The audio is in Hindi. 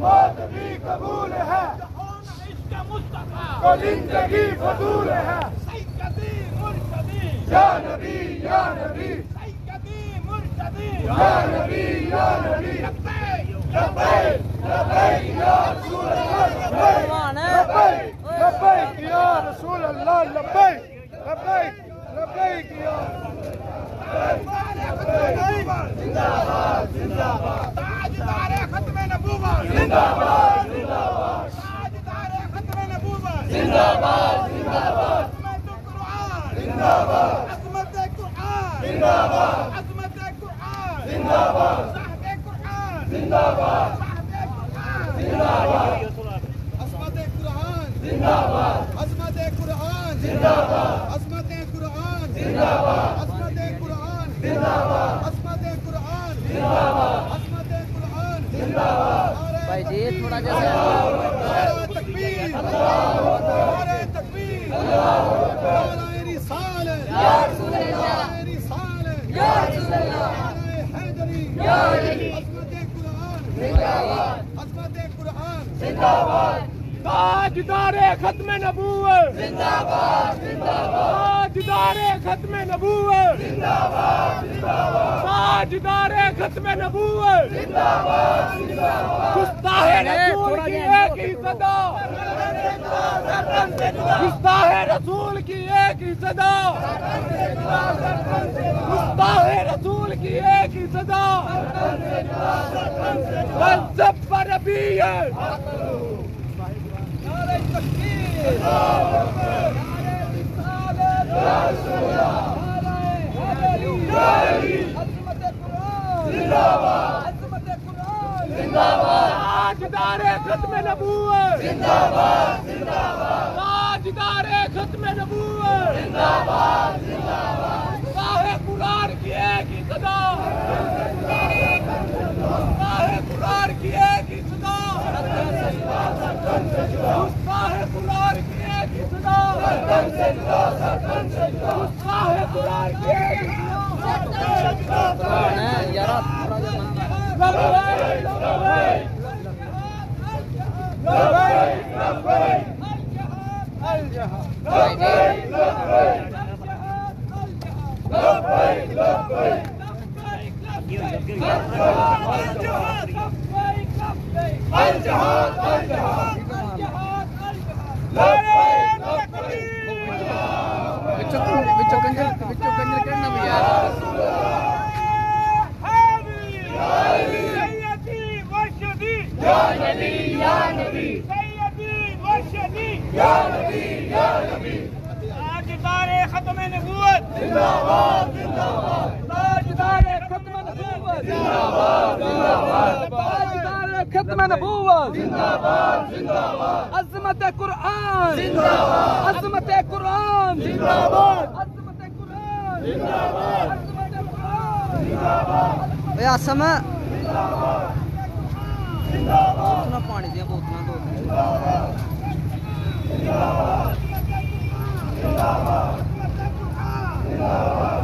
मौत भी कबूल है, तो जिंदगी फजूल है। या नबी या नबी या नबी या नबी लब्बैक लब्बैक या रसूल अल्लाह लब्बैक लब्बैक या रसूल अल्लाह लब्बैक लब्बैक लब्बैक या जिंदाबाद जिंदाबाद ताजदार खत्म नबूवत जिंदाबाद जिंदाबाद ताजदार खत्म नबूवत जिंदाबाद जिंदाबाद जिंदाबाद अज़मत कुरान जिंदाबाद अज़मत कुरान जिंदाबाद साहिब कुरान जिंदाबाद साहिब कुरान जिंदाबाद अज़मत कुरान जिंदाबाद अज़मत कुरान जिंदाबाद अज़मत कुरान जिंदाबाद अज़मत कुरान जिंदाबाद अज़मत कुरान जिंदाबाद अज़मत कुरान जिंदाबाद। भाई जी थोड़ा जैसे तकबीर नारे तकबीर नारे रिसालत या रसूल अल्लाह रिसालत या रसूल अल्लाह नारे हैदरी या अली अज़मत कुरान जिंदाबाद अज़मत कुरान जिंदाबाद। ताजदारे खत्म नबूवत जिंदाबाद जिंदाबाद ताजदारे खत्म नबूवत जिंदाबाद जिंदाबाद ताजदारे खत्म नबूवत जिंदाबाद जिंदाबाद। गुस्ताहे रसूल की एक ही सदा गुस्ताहे रसूल की एक ही सदा गुस्ताहे रसूल की एक ही सदा पर ताजदारे खत्म नबूवत जिंदाबाद जिंदाबाद ताजदारे खत्म नबूवत जिंदाबाद जिंदाबाद साहे कुरान की एक ही सदा साहे कुरान की एक ही सदा साहे कुरान की एक ही सदा साहे कुरान की एक ही ताजदारे खत्म नबूवत जिंदाबाद जिंदाबाद ताजदारे खत्म नबूवत जिंदाबाद जिंदाबाद ताजदारे खत्म नबूवत जिंदाबाद जिंदाबाद अज़मत कुरान जिंदाबाद अज़मत कुरान जिंदाबाद अज़मत कुरान जिंदाबाद अज़मत कुरान जिंदाबाद। या समय जिंदाबाद पानी दी बोतलां दो जिंदाबाद जिंदाबाद जिंदाबाद जिंदाबाद।